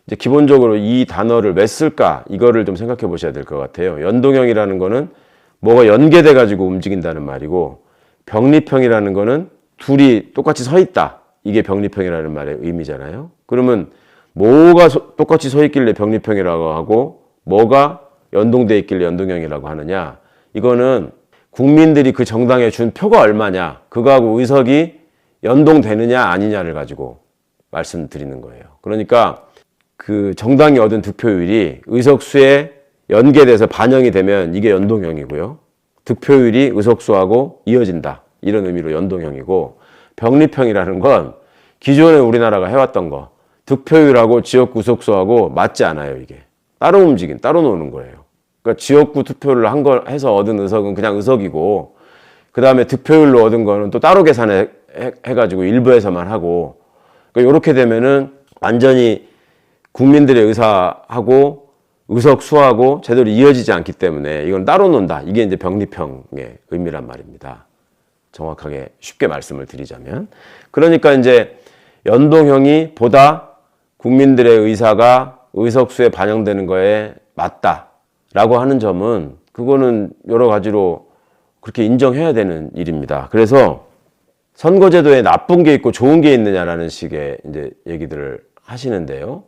이제 기본적으로 이 단어를 왜 쓸까? 이거를 좀 생각해 보셔야 될 것 같아요. 연동형이라는 거는 뭐가 연계돼 가지고 움직인다는 말이고, 병립형이라는 거는 둘이 똑같이 서 있다. 이게 병립형이라는 말의 의미잖아요. 그러면 뭐가 똑같이 서 있길래 병립형이라고 하고 뭐가 연동돼 있길래 연동형이라고 하느냐. 이거는 국민들이 그 정당에 준 표가 얼마냐, 그거하고 의석이 연동되느냐 아니냐를 가지고 말씀드리는 거예요. 그러니까 그 정당이 얻은 득표율이 의석수에 연계돼서 반영이 되면 이게 연동형이고요. 득표율이 의석수하고 이어진다. 이런 의미로 연동형이고, 병립형이라는 건 기존에 우리나라가 해왔던 거, 득표율하고 지역구 의석수하고 맞지 않아요. 이게 따로 따로 노는 거예요. 그러니까 지역구 투표를 해서 얻은 의석은 그냥 의석이고, 그 다음에 득표율로 얻은 거는 또 따로 계산해가지고 일부에서만 하고, 그러니까 이렇게 되면은 완전히 국민들의 의사하고 의석수하고 제대로 이어지지 않기 때문에 이건 따로 논다. 이게 이제 병립형의 의미란 말입니다. 정확하게 쉽게 말씀을 드리자면. 그러니까 이제 연동형이 보다 국민들의 의사가 의석수에 반영되는 거에 맞다라고 하는 점은, 그거는 여러 가지로 그렇게 인정해야 되는 일입니다. 그래서 선거제도에 나쁜 게 있고 좋은 게 있느냐라는 식의 이제 얘기들을 하시는데요.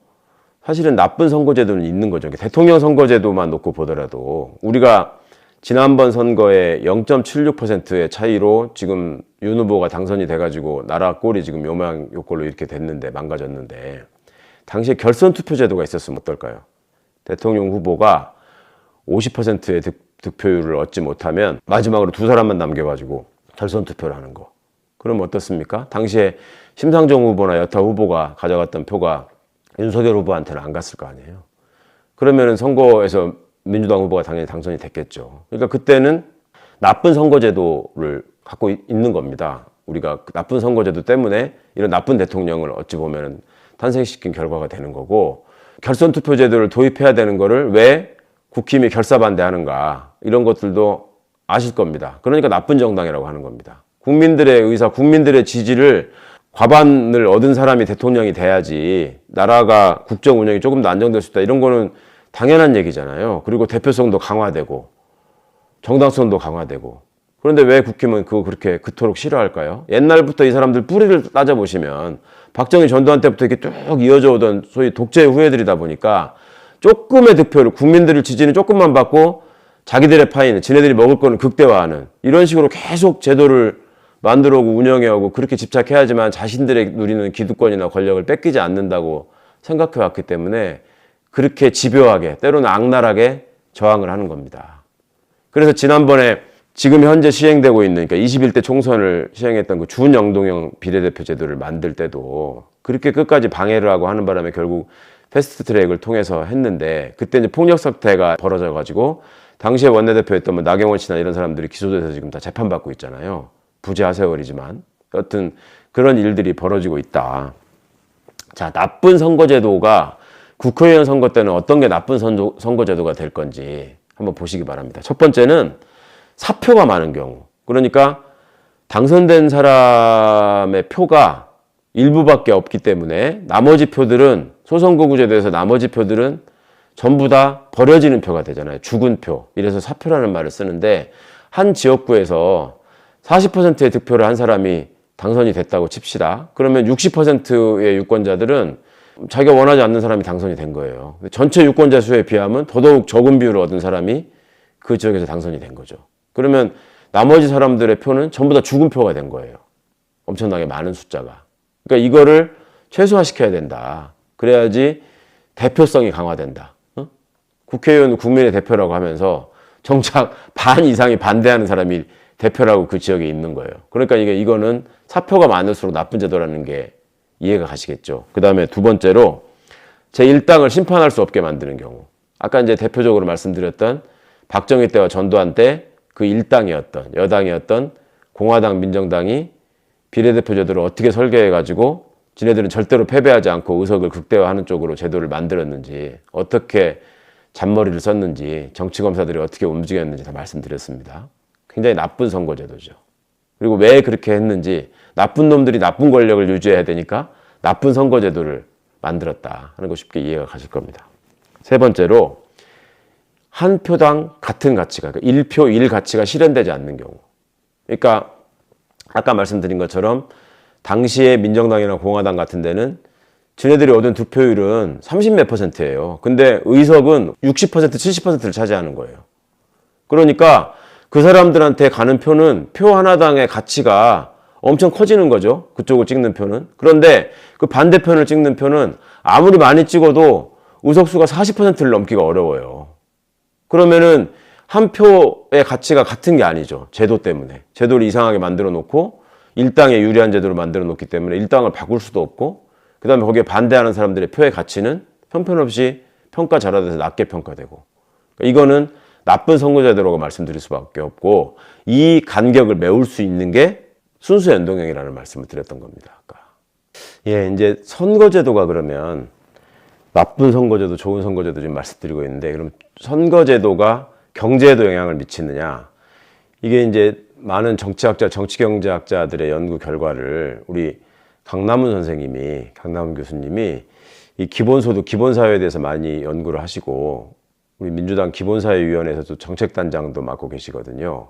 사실은 나쁜 선거제도는 있는 거죠. 대통령 선거제도만 놓고 보더라도 우리가 지난번 선거에 0.76%의 차이로 지금 윤 후보가 당선이 돼가지고 나라 꼴이 지금 요꼴로 이렇게 됐는데, 망가졌는데, 당시에 결선 투표 제도가 있었으면 어떨까요? 대통령 후보가 50%의 득표율을 얻지 못하면 마지막으로 두 사람만 남겨가지고 결선 투표를 하는 거. 그럼 어떻습니까? 당시에 심상정 후보나 여타 후보가 가져갔던 표가 윤석열 후보한테는 안 갔을 거 아니에요. 그러면 선거에서 민주당 후보가 당연히 당선이 됐겠죠. 그러니까 그때는 나쁜 선거제도를 갖고 있는 겁니다. 우리가 나쁜 선거제도 때문에 이런 나쁜 대통령을 어찌 보면 탄생시킨 결과가 되는 거고, 결선 투표 제도를 도입해야 되는 거를 왜 국힘이 결사반대하는가, 이런 것들도 아실 겁니다. 그러니까 나쁜 정당이라고 하는 겁니다. 국민들의 의사, 국민들의 지지를 과반을 얻은 사람이 대통령이 돼야지 나라가 국정 운영이 조금 더 안정될 수 있다. 이런 거는 당연한 얘기잖아요. 그리고 대표성도 강화되고 정당성도 강화되고. 그런데 왜 국힘은 그거 그토록 싫어할까요? 옛날부터 이 사람들 뿌리를 따져보시면 박정희 전두환 때부터 이렇게 쭉 이어져 오던 소위 독재의 후예들이다 보니까 조금의 득표를, 국민들의 지지는 조금만 받고 자기들의 파이는, 지네들이 먹을 거는 극대화하는, 이런 식으로 계속 제도를 만들어오고 운영해오고 그렇게 집착해야지만 자신들의 누리는 기득권이나 권력을 뺏기지 않는다고 생각해왔기 때문에 그렇게 집요하게, 때로는 악랄하게 저항을 하는 겁니다. 그래서 지난번에 지금 현재 시행되고 있는, 그러니까 21대 총선을 시행했던 그 준연동형 비례대표 제도를 만들 때도 그렇게 끝까지 방해를 하고 하는 바람에 결국 패스트트랙을 통해서 했는데, 그때 이제 폭력 사태가 벌어져가지고 당시에 원내대표였던 나경원 씨나 이런 사람들이 기소돼서 지금 다 재판받고 있잖아요. 부재하 세월이지만 여튼 그런 일들이 벌어지고 있다. 자, 나쁜 선거제도가 국회의원 선거 때는 어떤 게 나쁜 선거제도가 될 건지 한번 보시기 바랍니다. 첫 번째는 사표가 많은 경우, 그러니까 당선된 사람의 표가 일부밖에 없기 때문에 나머지 표들은, 소선거구제도에서 나머지 표들은 전부 다 버려지는 표가 되잖아요. 죽은 표. 이래서 사표라는 말을 쓰는데, 한 지역구에서 40%의 득표를 한 사람이 당선이 됐다고 칩시다. 그러면 60%의 유권자들은 자기가 원하지 않는 사람이 당선이 된 거예요. 전체 유권자 수에 비하면 더더욱 적은 비율을 얻은 사람이 그 지역에서 당선이 된 거죠. 그러면 나머지 사람들의 표는 전부 다 죽은 표가 된 거예요. 엄청나게 많은 숫자가. 그러니까 이거를 최소화시켜야 된다. 그래야지 대표성이 강화된다. 국회의원은 국민의 대표라고 하면서 정작 반 이상이 반대하는 사람이 대표라고 그 지역에 있는 거예요. 그러니까 이거는 사표가 많을수록 나쁜 제도라는 게 이해가 가시겠죠. 그 다음에 두 번째로 제1당을 심판할 수 없게 만드는 경우. 아까 이제 대표적으로 말씀드렸던 박정희 때와 전두환 때 그 일당이었던, 여당이었던 공화당, 민정당이 비례대표 제도를 어떻게 설계해가지고 지네들은 절대로 패배하지 않고 의석을 극대화하는 쪽으로 제도를 만들었는지, 어떻게 잔머리를 썼는지, 정치검사들이 어떻게 움직였는지 다 말씀드렸습니다. 굉장히 나쁜 선거제도죠. 그리고 왜 그렇게 했는지, 나쁜 놈들이 나쁜 권력을 유지해야 되니까 나쁜 선거제도를 만들었다 하는 거 쉽게 이해가 가실 겁니다. 세 번째로 한 표당 같은 가치가, 그러니까 1표 1가치가 실현되지 않는 경우. 그러니까 아까 말씀드린 것처럼 당시에 민정당이나 공화당 같은 데는 지네들이 얻은 득표율은 30몇 %예요. 근데 의석은 60%, 70%를 차지하는 거예요. 그러니까 그 사람들한테 가는 표는 표 하나당의 가치가 엄청 커지는 거죠. 그쪽을 찍는 표는. 그런데 그 반대편을 찍는 표는 아무리 많이 찍어도 의석수가 40%를 넘기가 어려워요. 그러면은 한 표의 가치가 같은 게 아니죠. 제도 때문에. 제도를 이상하게 만들어 놓고 일당에 유리한 제도를 만들어 놓기 때문에 일당을 바꿀 수도 없고, 그 다음에 거기에 반대하는 사람들의 표의 가치는 형편없이 평가 절하돼서 낮게 평가되고, 그러니까 이거는 나쁜 선거제도라고 말씀드릴 수밖에 없고, 이 간격을 메울 수 있는 게 순수 연동형이라는 말씀을 드렸던 겁니다. 아까. 예, 이제 선거제도가 그러면 나쁜 선거제도, 좋은 선거제도 지금 말씀드리고 있는데, 그럼 선거제도가 경제에도 영향을 미치느냐? 이게 이제 많은 정치학자, 정치경제학자들의 연구 결과를 우리 강남훈 교수님이 이 기본소득, 기본사회에 대해서 많이 연구를 하시고, 우리 민주당 기본사회위원회에서도 정책단장도 맡고 계시거든요.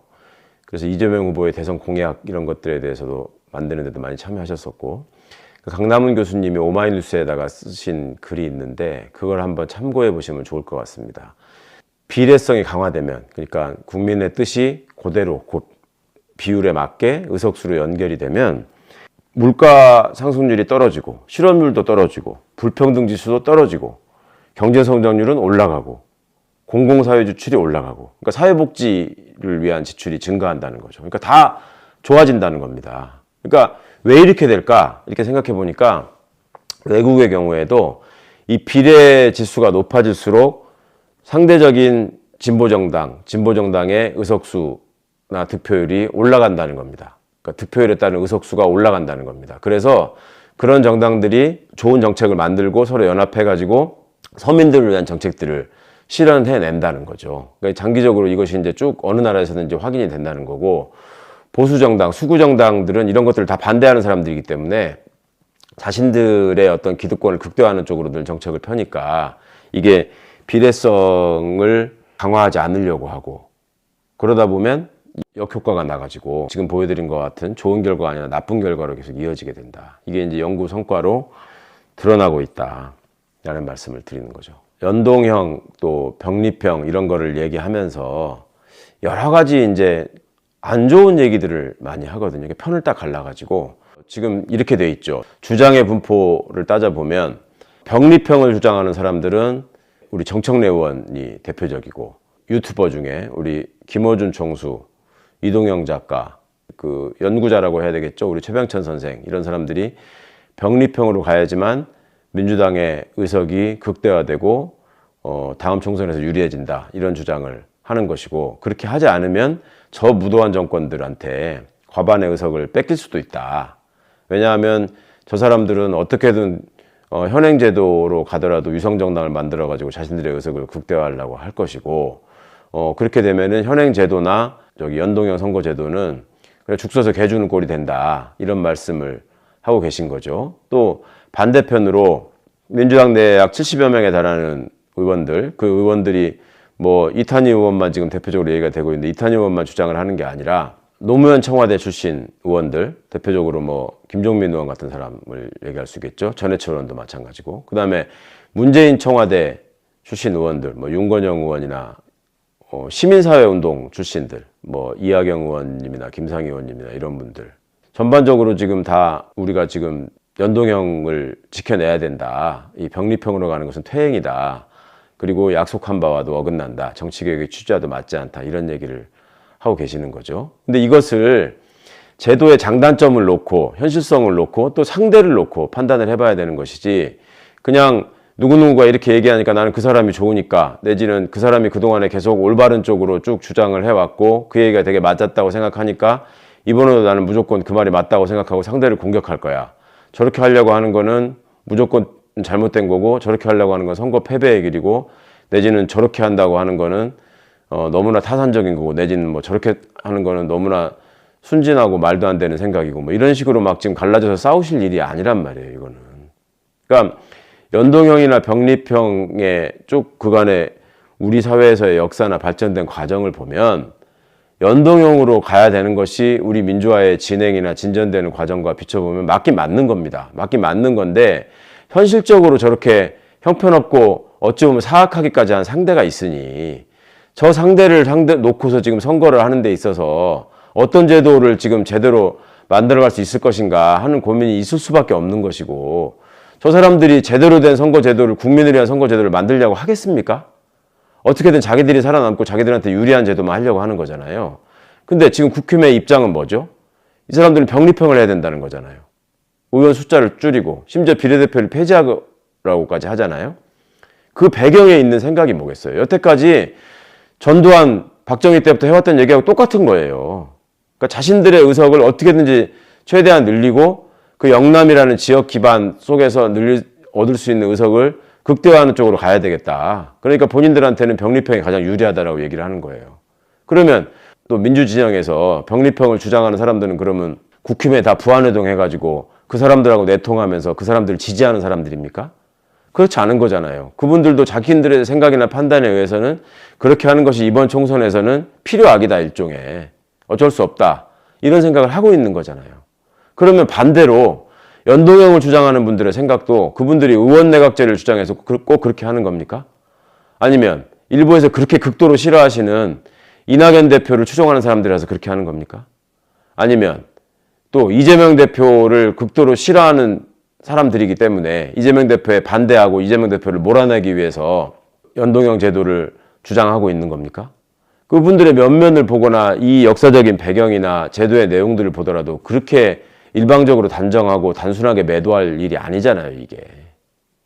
그래서 이재명 후보의 대선 공약 이런 것들에 대해서도 만드는 데도 많이 참여하셨었고, 강남훈 교수님이 오마이뉴스에다가 쓰신 글이 있는데 그걸 한번 참고해 보시면 좋을 것 같습니다. 비례성이 강화되면, 그러니까 국민의 뜻이 그대로 곧 비율에 맞게 의석수로 연결이 되면 물가 상승률이 떨어지고 실업률도 떨어지고 불평등 지수도 떨어지고 경제 성장률은 올라가고 공공사회 지출이 올라가고, 그러니까 사회복지를 위한 지출이 증가한다는 거죠. 그러니까 다 좋아진다는 겁니다. 그러니까 왜 이렇게 될까? 이렇게 생각해 보니까 외국의 경우에도 이 비례 지수가 높아질수록 상대적인 진보정당의 의석수나 득표율이 올라간다는 겁니다. 그러니까 득표율에 따른 의석수가 올라간다는 겁니다. 그래서 그런 정당들이 좋은 정책을 만들고 서로 연합해가지고 서민들을 위한 정책들을 실현해낸다는 거죠. 그러니까 장기적으로 이것이 이제 쭉 어느 나라에서든지 확인이 된다는 거고, 보수정당, 수구정당들은 이런 것들을 다 반대하는 사람들이기 때문에 자신들의 어떤 기득권을 극대화하는 쪽으로 늘 정책을 펴니까 이게 비례성을 강화하지 않으려고 하고, 그러다 보면 역효과가 나가지고 지금 보여드린 것 같은 좋은 결과가 아니라 나쁜 결과로 계속 이어지게 된다. 이게 이제 연구 성과로 드러나고 있다라는 말씀을 드리는 거죠. 연동형 또 병립형 이런 거를 얘기하면서 여러 가지 이제 안 좋은 얘기들을 많이 하거든요. 편을 딱 갈라가지고 지금 이렇게 돼 있죠. 주장의 분포를 따져보면 병립형을 주장하는 사람들은 우리 정청래 의원이 대표적이고, 유튜버 중에 우리 김어준 총수, 이동영 작가, 그 연구자라고 해야 되겠죠. 우리 최병천 선생, 이런 사람들이 병립형으로 가야지만 민주당의 의석이 극대화되고 다음 총선에서 유리해진다, 이런 주장을 하는 것이고, 그렇게 하지 않으면 저 무도한 정권들한테 과반의 의석을 뺏길 수도 있다. 왜냐하면 저 사람들은 어떻게든 현행제도로 가더라도 위성정당을 만들어가지고 자신들의 의석을 극대화하려고 할 것이고, 그렇게 되면은 현행제도나 저기 연동형 선거제도는 그냥 죽 서서 개 주는 꼴이 된다, 이런 말씀을 하고 계신 거죠. 또 반대편으로 민주당 내에 약 70여 명에 달하는 의원들, 그 의원들이 뭐 이탄희 의원만 지금 대표적으로 얘기가 되고 있는데, 이탄희 의원만 주장을 하는 게 아니라 노무현 청와대 출신 의원들, 대표적으로 뭐 김종민 의원 같은 사람을 얘기할 수 있겠죠. 전해철 의원도 마찬가지고, 그 다음에 문재인 청와대 출신 의원들, 뭐 윤건영 의원이나 시민사회운동 출신들, 뭐 이하경 의원님이나 김상희 의원님이나 이런 분들, 전반적으로 지금 다 우리가 지금 연동형을 지켜내야 된다, 이 병립형으로 가는 것은 퇴행이다, 그리고 약속한 바와도 어긋난다, 정치개혁의 취지와도 맞지 않다, 이런 얘기를 하고 계시는 거죠. 근데 이것을 제도의 장단점을 놓고, 현실성을 놓고, 또 상대를 놓고 판단을 해봐야 되는 것이지, 그냥 누구누구가 이렇게 얘기하니까 나는 그 사람이 좋으니까, 내지는 그 사람이 그동안에 계속 올바른 쪽으로 쭉 주장을 해왔고 그 얘기가 되게 맞았다고 생각하니까 이번에도 나는 무조건 그 말이 맞다고 생각하고 상대를 공격할 거야, 저렇게 하려고 하는 거는 무조건 잘못된 거고, 저렇게 하려고 하는 건 선거 패배의 길이고, 내지는 저렇게 한다고 하는 거는 너무나 타산적인 거고, 내지는 뭐 저렇게 하는 거는 너무나 순진하고 말도 안 되는 생각이고, 뭐 이런 식으로 막 지금 갈라져서 싸우실 일이 아니란 말이에요, 이거는. 그러니까 연동형이나 병립형의 쭉 그간의 우리 사회에서의 역사나 발전된 과정을 보면 연동형으로 가야 되는 것이 우리 민주화의 진행이나 진전되는 과정과 비춰보면 맞긴 맞는 겁니다. 맞긴 맞는 건데 현실적으로 저렇게 형편없고 어찌 보면 사악하기까지 한 상대가 있으니 저 상대를 놓고서 지금 선거를 하는 데 있어서 어떤 제도를 지금 제대로 만들어갈 수 있을 것인가 하는 고민이 있을 수밖에 없는 것이고, 저 사람들이 제대로 된 선거제도를, 국민을 위한 선거제도를 만들려고 하겠습니까? 어떻게든 자기들이 살아남고 자기들한테 유리한 제도만 하려고 하는 거잖아요. 근데 지금 국힘의 입장은 뭐죠? 이 사람들은 병립형을 해야 된다는 거잖아요. 의원 숫자를 줄이고 심지어 비례대표를 폐지하라고까지 하잖아요. 그 배경에 있는 생각이 뭐겠어요? 여태까지 전두환, 박정희 때부터 해왔던 얘기하고 똑같은 거예요. 그러니까 자신들의 의석을 어떻게든지 최대한 늘리고 그 영남이라는 지역 기반 속에서 얻을 수 있는 의석을 극대화하는 쪽으로 가야 되겠다. 그러니까 본인들한테는 병립형이 가장 유리하다라고 얘기를 하는 거예요. 그러면 또 민주진영에서 병립형을 주장하는 사람들은 그러면 국힘에 다 부안회동 해가지고 그 사람들하고 내통하면서 그 사람들을 지지하는 사람들입니까? 그렇지 않은 거잖아요. 그분들도 자기들의 생각이나 판단에 의해서는 그렇게 하는 것이 이번 총선에서는 필요악이다, 일종의. 어쩔 수 없다. 이런 생각을 하고 있는 거잖아요. 그러면 반대로 연동형을 주장하는 분들의 생각도 그분들이 의원내각제를 주장해서 꼭 그렇게 하는 겁니까? 아니면 일부에서 그렇게 극도로 싫어하시는 이낙연 대표를 추종하는 사람들이라서 그렇게 하는 겁니까? 아니면 또 이재명 대표를 극도로 싫어하는 사람들이기 때문에 이재명 대표에 반대하고 이재명 대표를 몰아내기 위해서 연동형 제도를 주장하고 있는 겁니까? 그분들의 면면을 보거나 이 역사적인 배경이나 제도의 내용들을 보더라도 그렇게 일방적으로 단정하고 단순하게 매도할 일이 아니잖아요, 이게.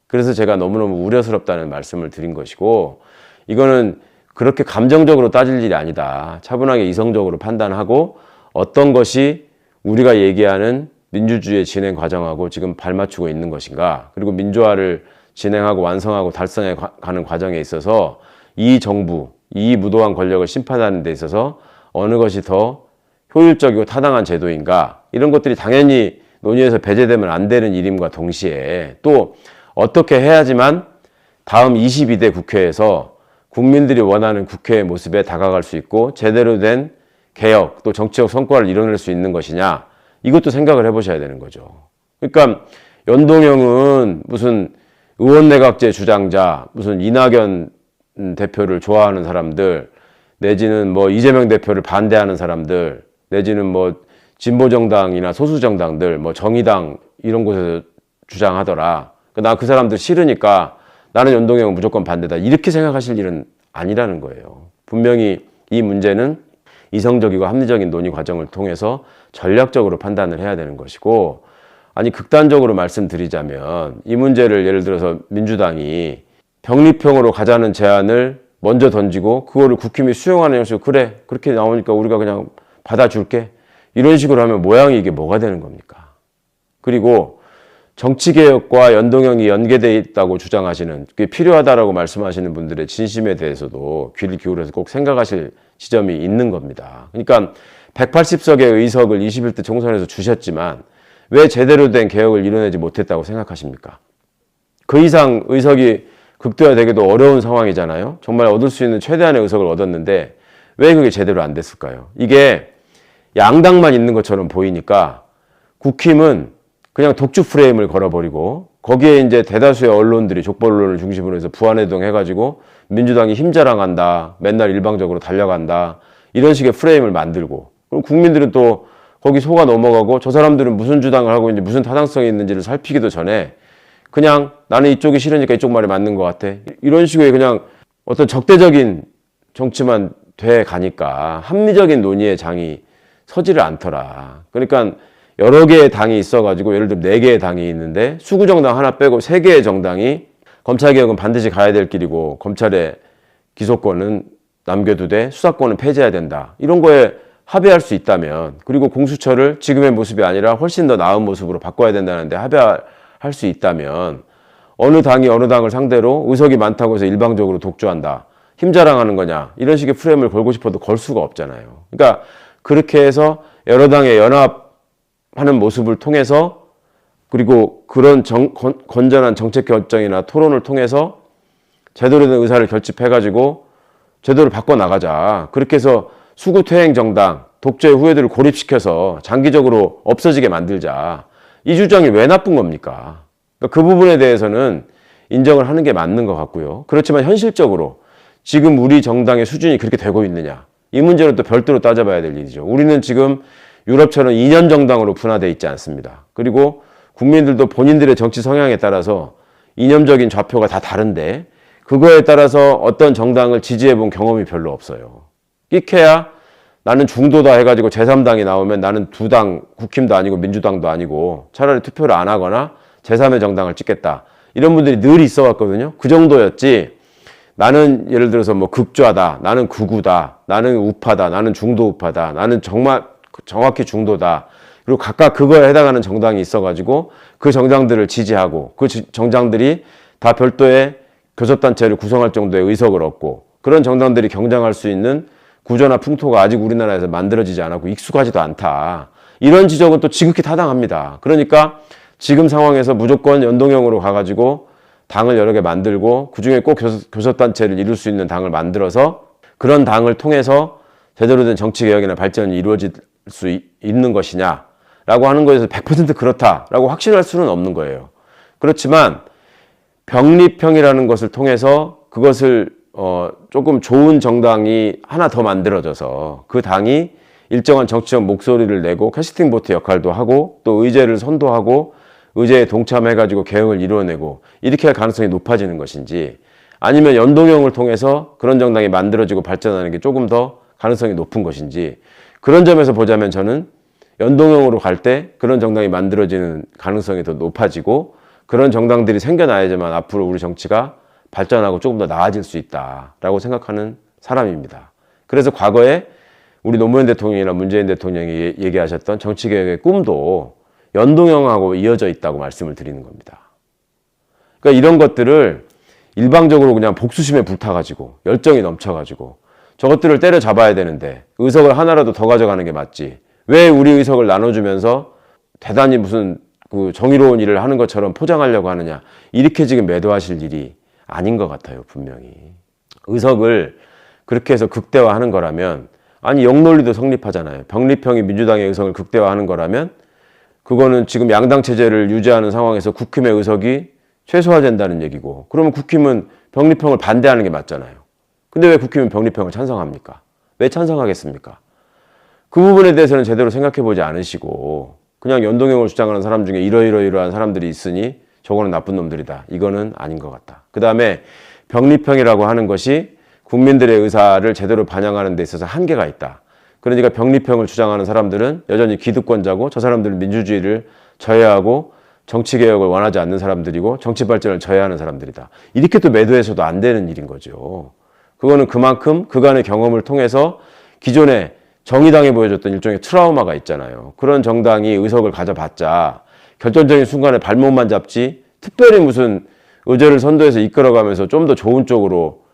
그래서 제가 너무너무 우려스럽다는 말씀을 드린 것이고, 이거는 그렇게 감정적으로 따질 일이 아니다. 차분하게 이성적으로 판단하고 어떤 것이 우리가 얘기하는 민주주의의 진행 과정하고 지금 발맞추고 있는 것인가, 그리고 민주화를 진행하고 완성하고 달성해 가는 과정에 있어서 이 정부, 이 무도한 권력을 심판하는 데 있어서 어느 것이 더 효율적이고 타당한 제도인가, 이런 것들이 당연히 논의에서 배제되면 안 되는 일임과 동시에 또 어떻게 해야지만 다음 22대 국회에서 국민들이 원하는 국회의 모습에 다가갈 수 있고 제대로 된 개혁 또 정치적 성과를 이뤄낼 수 있는 것이냐, 이것도 생각을 해보셔야 되는 거죠. 그러니까 연동형은 무슨 의원내각제 주장자, 무슨 이낙연 대표를 좋아하는 사람들, 내지는 뭐 이재명 대표를 반대하는 사람들, 내지는 뭐 진보정당이나 소수정당들, 뭐 정의당 이런 곳에서 주장하더라. 나 그 사람들 싫으니까 나는 연동형은 무조건 반대다. 이렇게 생각하실 일은 아니라는 거예요. 분명히 이 문제는 이성적이고 합리적인 논의 과정을 통해서 전략적으로 판단을 해야 되는 것이고, 아니 극단적으로 말씀드리자면 이 문제를 예를 들어서 민주당이 병립형으로 가자는 제안을 먼저 던지고 그거를 국힘이 수용하는 형식으로 그래 그렇게 나오니까 우리가 그냥 받아줄게, 이런 식으로 하면 모양이 이게 뭐가 되는 겁니까? 그리고 정치개혁과 연동형이 연계되어 있다고 주장하시는, 그게 필요하다라고 말씀하시는 분들의 진심에 대해서도 귀를 기울여서 꼭 생각하실 지점이 있는 겁니다. 그러니까 180석의 의석을 21대 총선에서 주셨지만 왜 제대로 된 개혁을 이뤄내지 못했다고 생각하십니까? 그 이상 의석이 극대화되기도 어려운 상황이잖아요. 정말 얻을 수 있는 최대한의 의석을 얻었는데 왜 그게 제대로 안 됐을까요? 이게 양당만 있는 것처럼 보이니까 국힘은 그냥 독주 프레임을 걸어버리고 거기에 이제 대다수의 언론들이 족보 언론을 중심으로 해서 부안회동 해가지고 민주당이 힘자랑한다, 맨날 일방적으로 달려간다, 이런 식의 프레임을 만들고, 그럼 국민들은 또 거기 속아 넘어가고 저 사람들은 무슨 주장을 하고 있는지 무슨 타당성이 있는지를 살피기도 전에 그냥 나는 이쪽이 싫으니까 이쪽 말이 맞는 것 같아, 이런 식의 그냥 어떤 적대적인 정치만 돼 가니까 합리적인 논의의 장이 서지를 않더라. 그러니까 여러 개의 당이 있어가지고 예를 들면 4개의 당이 있는데 수구정당 하나 빼고 3개의 정당이 검찰개혁은 반드시 가야 될 길이고 검찰의 기소권은 남겨두되 수사권은 폐지해야 된다, 이런 거에 합의할 수 있다면, 그리고 공수처를 지금의 모습이 아니라 훨씬 더 나은 모습으로 바꿔야 된다는데 합의할 수 있다면 어느 당이 어느 당을 상대로 의석이 많다고 해서 일방적으로 독주한다, 힘자랑하는 거냐, 이런 식의 프레임을 걸고 싶어도 걸 수가 없잖아요. 그러니까 그렇게 해서 여러 당의 연합하는 모습을 통해서 그리고 그런 건전한 정책 결정이나 토론을 통해서 제대로 된 의사를 결집해가지고 제대로 바꿔나가자. 그렇게 해서 수구퇴행 정당, 독재의 후예들을 고립시켜서 장기적으로 없어지게 만들자. 이 주장이 왜 나쁜 겁니까? 그러니까 그 부분에 대해서는 인정을 하는 게 맞는 것 같고요. 그렇지만 현실적으로 지금 우리 정당의 수준이 그렇게 되고 있느냐. 이 문제는 또 별도로 따져봐야 될 일이죠. 우리는 지금 유럽처럼 2년 정당으로 분화되어 있지 않습니다. 그리고 국민들도 본인들의 정치 성향에 따라서 이념적인 좌표가 다 다른데 그거에 따라서 어떤 정당을 지지해본 경험이 별로 없어요. 끼케야 나는 중도다 해가지고 제3당이 나오면 나는 두 당, 국힘도 아니고 민주당도 아니고 차라리 투표를 안 하거나 제3의 정당을 찍겠다. 이런 분들이 늘 있어 왔거든요. 그 정도였지 나는 예를 들어서 뭐 극좌다, 나는 극우다, 나는 우파다, 나는 중도 우파다, 나는 정말 정확히 중도다. 그리고 각각 그거에 해당하는 정당이 있어가지고 그 정당들을 지지하고 그 정당들이 다 별도의 교섭단체를 구성할 정도의 의석을 얻고 그런 정당들이 경쟁할 수 있는 구조나 풍토가 아직 우리나라에서 만들어지지 않았고 익숙하지도 않다. 이런 지적은 또 지극히 타당합니다. 그러니까 지금 상황에서 무조건 연동형으로 가가지고 당을 여러 개 만들고 그중에 꼭 교섭단체를 이룰 수 있는 당을 만들어서 그런 당을 통해서 제대로 된 정치개혁이나 발전이 이루어질 수 있는 것이냐라고 하는 것에서 100% 그렇다라고 확신할 수는 없는 거예요. 그렇지만 병립형이라는 것을 통해서 그것을 조금 좋은 정당이 하나 더 만들어져서 그 당이 일정한 정치적 목소리를 내고 캐스팅 보트 역할도 하고 또 의제를 선도하고 의제에 동참해가지고 개혁을 이루어내고 이렇게 할 가능성이 높아지는 것인지 아니면 연동형을 통해서 그런 정당이 만들어지고 발전하는 게 조금 더 가능성이 높은 것인지 그런 점에서 보자면 저는 연동형으로 갈 때 그런 정당이 만들어지는 가능성이 더 높아지고 그런 정당들이 생겨나야지만 앞으로 우리 정치가 발전하고 조금 더 나아질 수 있다라고 생각하는 사람입니다. 그래서 과거에 우리 노무현 대통령이나 문재인 대통령이 얘기하셨던 정치개혁의 꿈도 연동형하고 이어져 있다고 말씀을 드리는 겁니다. 그러니까 이런 것들을 일방적으로 그냥 복수심에 불타가지고 열정이 넘쳐가지고 저것들을 때려잡아야 되는데 의석을 하나라도 더 가져가는 게 맞지. 왜 우리 의석을 나눠주면서 대단히 무슨 그 정의로운 일을 하는 것처럼 포장하려고 하느냐. 이렇게 지금 매도하실 일이 아닌 것 같아요, 분명히. 의석을 그렇게 해서 극대화하는 거라면 아니 역논리도 성립하잖아요. 병립형이 민주당의 의석을 극대화하는 거라면 그거는 지금 양당 체제를 유지하는 상황에서 국힘의 의석이 최소화된다는 얘기고 그러면 국힘은 병립형을 반대하는 게 맞잖아요. 근데 왜 국힘은 병립형을 찬성합니까? 왜 찬성하겠습니까? 그 부분에 대해서는 제대로 생각해 보지 않으시고 그냥 연동형을 주장하는 사람 중에 이러이러한 사람들이 있으니 저거는 나쁜 놈들이다. 이거는 아닌 것 같다. 그 다음에 병립형이라고 하는 것이 국민들의 의사를 제대로 반영하는 데 있어서 한계가 있다. 그러니까 병립형을 주장하는 사람들은 여전히 기득권자고 저 사람들은 민주주의를 저해하고 정치개혁을 원하지 않는 사람들이고 정치 발전을 저해하는 사람들이다. 이렇게 또 매도해서도 안 되는 일인 거죠. 그거는 그만큼 그간의 경험을 통해서 기존에 정의당에 보여줬던 일종의 트라우마가 있잖아요. 그런 정당이 의석을 가져봤자 결정적인 순간에 발목만 잡지 특별히 무슨 의제를 선도해서 이끌어가면서 좀 더 좋은 쪽으로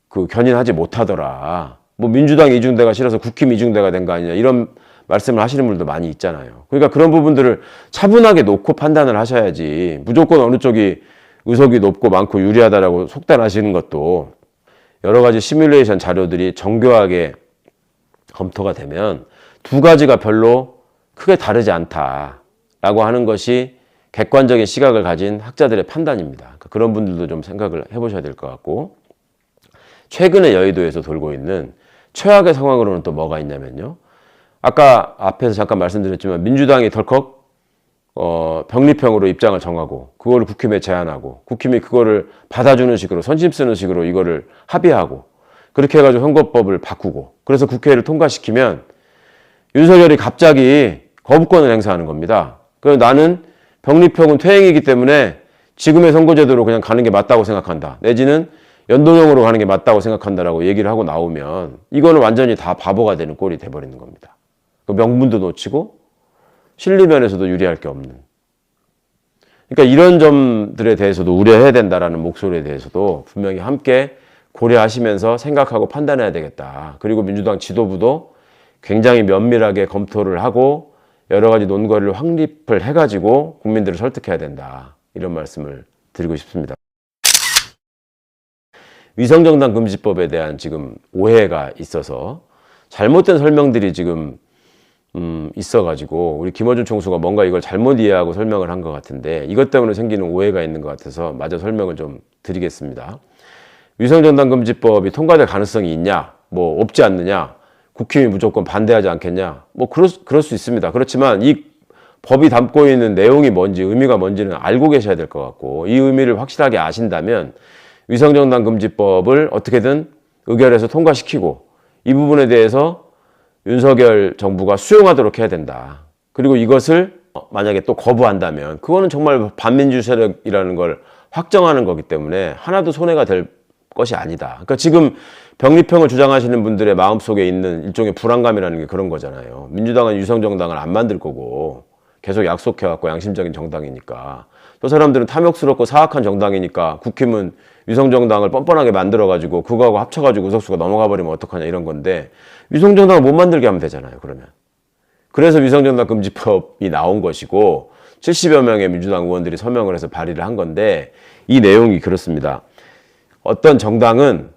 그 견인하지 못하더라. 뭐 민주당 이중대가 싫어서 국힘 이중대가 된 거 아니냐 이런 말씀을 하시는 분들도 많이 있잖아요. 그러니까 그런 부분들을 차분하게 놓고 판단을 하셔야지 무조건 어느 쪽이 의석이 높고 많고 유리하다라고 속단하시는 것도 여러 가지 시뮬레이션 자료들이 정교하게 검토가 되면 두 가지가 별로 크게 다르지 않다라고 하는 것이 객관적인 시각을 가진 학자들의 판단입니다. 그러니까 그런 분들도 좀 생각을 해보셔야 될 것 같고 최근에 여의도에서 돌고 있는 최악의 상황으로는 또 뭐가 있냐면요. 아까 앞에서 잠깐 말씀드렸지만 민주당이 덜컥 병립형으로 입장을 정하고 그거를 국힘에 제안하고 국힘이 그거를 받아주는 식으로 선심 쓰는 식으로 이거를 합의하고 그렇게 해가지고 선거법을 바꾸고 그래서 국회를 통과시키면 윤석열이 갑자기 거부권을 행사하는 겁니다. 그래서 나는 병립형은 퇴행이기 때문에 지금의 선거제도로 그냥 가는 게 맞다고 생각한다. 내지는 연동형으로 가는 게 맞다고 생각한다라고 얘기를 하고 나오면 이거는 완전히 다 바보가 되는 꼴이 돼버리는 겁니다. 그 명분도 놓치고 실리면에서도 유리할 게 없는. 그러니까 이런 점들에 대해서도 우려해야 된다라는 목소리에 대해서도 분명히 함께 고려하시면서 생각하고 판단해야 되겠다. 그리고 민주당 지도부도 굉장히 면밀하게 검토를 하고 여러 가지 논거리를 확립을 해가지고 국민들을 설득해야 된다. 이런 말씀을 드리고 싶습니다. 위성정당 금지법에 대한 지금 오해가 있어서 잘못된 설명들이 지금 있어가지고 우리 김어준 총수가 뭔가 이걸 잘못 이해하고 설명을 한 것 같은데 이것 때문에 생기는 오해가 있는 것 같아서 마저 설명을 좀 드리겠습니다. 위성정당 금지법이 통과될 가능성이 있냐? 뭐 없지 않느냐? 국힘이 무조건 반대하지 않겠냐? 뭐 그럴 수 있습니다. 그렇지만 이 법이 담고 있는 내용이 뭔지 의미가 뭔지는 알고 계셔야 될 것 같고 이 의미를 확실하게 아신다면 위성정당 금지법을 어떻게든 의결해서 통과시키고 이 부분에 대해서 윤석열 정부가 수용하도록 해야 된다. 그리고 이것을 만약에 또 거부한다면 그거는 정말 반민주 세력이라는 걸 확정하는 거기 때문에 하나도 손해가 될 것이 아니다. 그러니까 지금 병립형을 주장하시는 분들의 마음속에 있는 일종의 불안감이라는 게 그런 거잖아요. 민주당은 위성정당을 안 만들 거고 계속 약속해왔고 양심적인 정당이니까 저 사람들은 탐욕스럽고 사악한 정당이니까 국힘은 위성정당을 뻔뻔하게 만들어가지고 그거하고 합쳐가지고 의석수가 넘어가 버리면 어떡하냐 이런 건데 위성정당을 못 만들게 하면 되잖아요. 그러면 그래서 위성정당 금지법이 나온 것이고 70여 명의 민주당 의원들이 서명을 해서 발의를 한 건데 이 내용이 그렇습니다. 어떤 정당은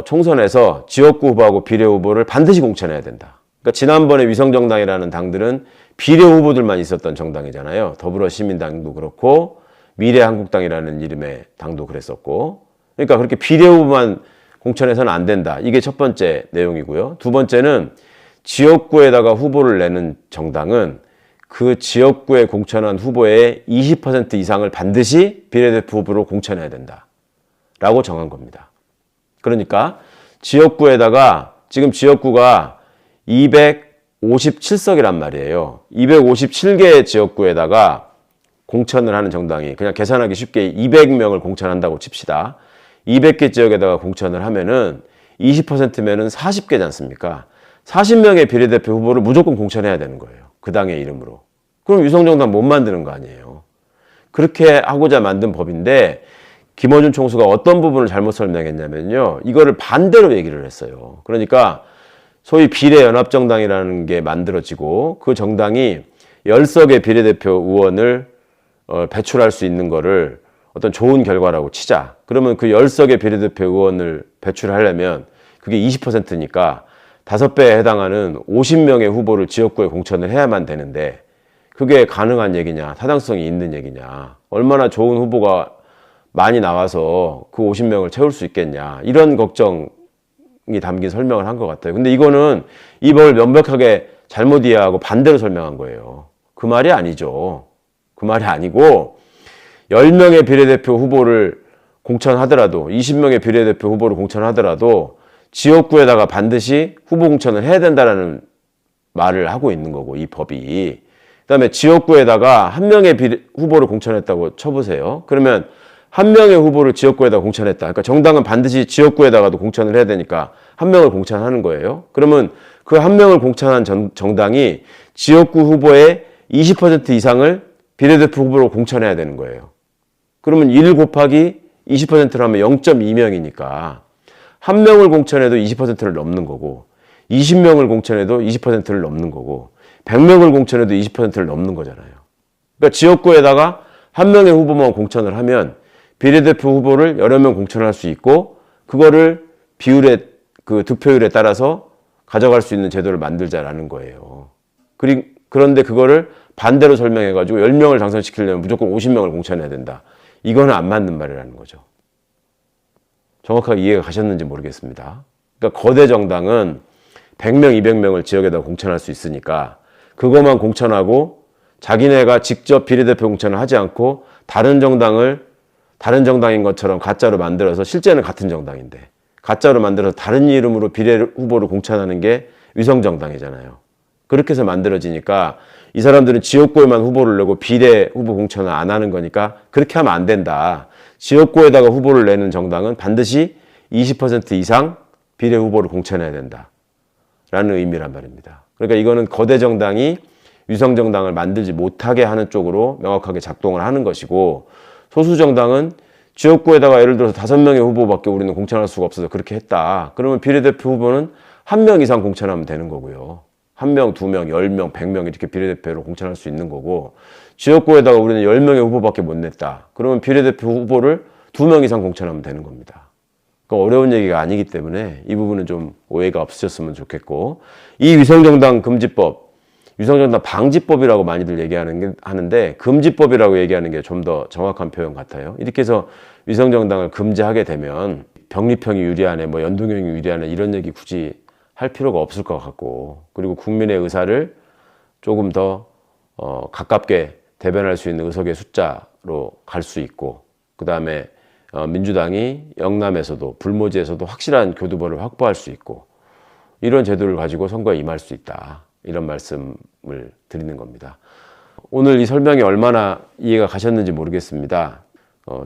총선에서 지역구 후보하고 비례 후보를 반드시 공천해야 된다. 그러니까 지난번에 위성정당이라는 당들은 비례 후보들만 있었던 정당이잖아요. 더불어시민당도 그렇고 미래한국당이라는 이름의 당도 그랬었고 그러니까 그렇게 비례 후보만 공천해서는 안 된다. 이게 첫 번째 내용이고요. 두 번째는 지역구에다가 후보를 내는 정당은 그 지역구에 공천한 후보의 20% 이상을 반드시 비례대표 후보로 공천해야 된다. 라고 정한 겁니다. 그러니까 지역구에다가 지금 지역구가 257석이란 말이에요. 257개의 지역구에다가 공천을 하는 정당이 그냥 계산하기 쉽게 200명을 공천한다고 칩시다. 200개 지역에다가 공천을 하면은 20%면은 40개지 않습니까? 40명의 비례대표 후보를 무조건 공천해야 되는 거예요. 그 당의 이름으로. 그럼 위성정당 못 만드는 거 아니에요. 그렇게 하고자 만든 법인데 김어준 총수가 어떤 부분을 잘못 설명했냐면요. 이거를 반대로 얘기를 했어요. 그러니까 소위 비례연합정당이라는 게 만들어지고 그 정당이 10석의 비례대표 의원을 배출할 수 있는 거를 어떤 좋은 결과라고 치자. 그러면 그 10석의 비례대표 의원을 배출하려면 그게 20%니까 5배에 해당하는 50명의 후보를 지역구에 공천을 해야만 되는데 그게 가능한 얘기냐, 타당성이 있는 얘기냐, 얼마나 좋은 후보가 많이 나와서 그 50명을 채울 수 있겠냐 이런 걱정이 담긴 설명을 한 것 같아요. 근데 이거는 이 법을 명백하게 잘못 이해하고 반대로 설명한 거예요. 그 말이 아니죠. 그 말이 아니고 10명의 비례대표 후보를 공천하더라도 20명의 비례대표 후보를 공천하더라도 지역구에다가 반드시 후보 공천을 해야 된다라는 말을 하고 있는 거고 이 법이 그다음에 지역구에다가 한 명의 후보를 공천했다고 쳐보세요. 그러면 한 명의 후보를 지역구에다 공천했다. 그러니까 정당은 반드시 지역구에다가도 공천을 해야 되니까 한 명을 공천하는 거예요. 그러면 그 한 명을 공천한 정당이 지역구 후보의 20% 이상을 비례대표 후보로 공천해야 되는 거예요. 그러면 1 곱하기 20%를 하면 0.2명이니까 한 명을 공천해도 20%를 넘는 거고 20명을 공천해도 20%를 넘는 거고 100명을 공천해도 20%를 넘는 거잖아요. 그러니까 지역구에다가 한 명의 후보만 공천을 하면 비례대표 후보를 여러 명 공천할 수 있고 그거를 비율의 그 득표율에 따라서 가져갈 수 있는 제도를 만들자라는 거예요. 그런데 그거를 반대로 설명해가지고 10명을 당선시키려면 무조건 50명을 공천해야 된다. 이거는 안 맞는 말이라는 거죠. 정확하게 이해가 가셨는지 모르겠습니다. 그러니까 거대 정당은 100명, 200명을 지역에다 공천할 수 있으니까 그것만 공천하고 자기네가 직접 비례대표 공천을 하지 않고 다른 정당인 것처럼 가짜로 만들어서 실제는 같은 정당인데 가짜로 만들어서 다른 이름으로 비례 후보를 공천하는 게 위성정당이잖아요. 그렇게 해서 만들어지니까 이 사람들은 지역구에만 후보를 내고 비례 후보 공천을 안 하는 거니까 그렇게 하면 안 된다. 지역구에다가 후보를 내는 정당은 반드시 20% 이상 비례 후보를 공천해야 된다. 라는 의미란 말입니다. 그러니까 이거는 거대 정당이 위성정당을 만들지 못하게 하는 쪽으로 명확하게 작동을 하는 것이고 소수 정당은 지역구에다가 예를 들어서 5명의 후보밖에 우리는 공천할 수가 없어서 그렇게 했다. 그러면 비례대표 후보는 1명 이상 공천하면 되는 거고요. 1명, 2명, 10명, 100명 이렇게 비례대표로 공천할 수 있는 거고 지역구에다가 우리는 10명의 후보밖에 못 냈다. 그러면 비례대표 후보를 2명 이상 공천하면 되는 겁니다. 그러니까 어려운 얘기가 아니기 때문에 이 부분은 좀 오해가 없으셨으면 좋겠고 이 위성정당 금지법, 위성정당 방지법이라고 많이들 하는데 금지법이라고 얘기하는 게 좀 더 정확한 표현 같아요. 이렇게 해서 위성정당을 금지하게 되면 병립형이 유리하네, 뭐 연동형이 유리하네 이런 얘기 굳이 할 필요가 없을 것 같고 그리고 국민의 의사를 조금 더 가깝게 대변할 수 있는 의석의 숫자로 갈 수 있고 그 다음에 민주당이 영남에서도 불모지에서도 확실한 교두보를 확보할 수 있고 이런 제도를 가지고 선거에 임할 수 있다. 이런 말씀을 드리는 겁니다. 오늘 이 설명이 얼마나 이해가 가셨는지 모르겠습니다.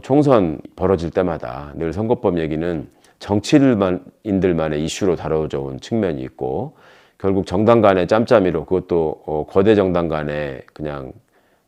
총선 벌어질 때마다 늘 선거법 얘기는 정치인들만의 이슈로 다뤄져 온 측면이 있고 결국 정당 간의 짬짬이로 그것도 거대 정당 간에 그냥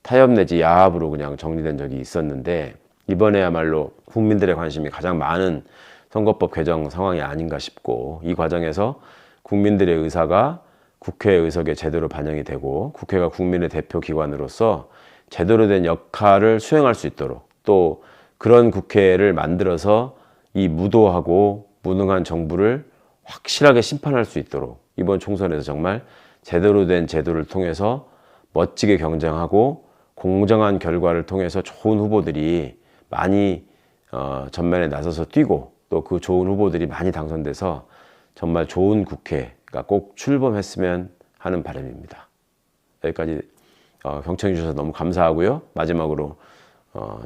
타협 내지 야합으로 그냥 정리된 적이 있었는데 이번에야말로 국민들의 관심이 가장 많은 선거법 개정 상황이 아닌가 싶고 이 과정에서 국민들의 의사가 국회 의석에 제대로 반영이 되고 국회가 국민의 대표 기관으로서 제대로 된 역할을 수행할 수 있도록 또 그런 국회를 만들어서 이 무도하고 무능한 정부를 확실하게 심판할 수 있도록 이번 총선에서 정말 제대로 된 제도를 통해서 멋지게 경쟁하고 공정한 결과를 통해서 좋은 후보들이 많이 전면에 나서서 뛰고 또 그 좋은 후보들이 많이 당선돼서 정말 좋은 국회가 꼭 출범했으면 하는 바람입니다. 여기까지 경청해 주셔서 너무 감사하고요. 마지막으로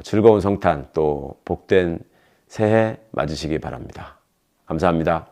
즐거운 성탄 또 복된 새해 맞으시기 바랍니다. 감사합니다.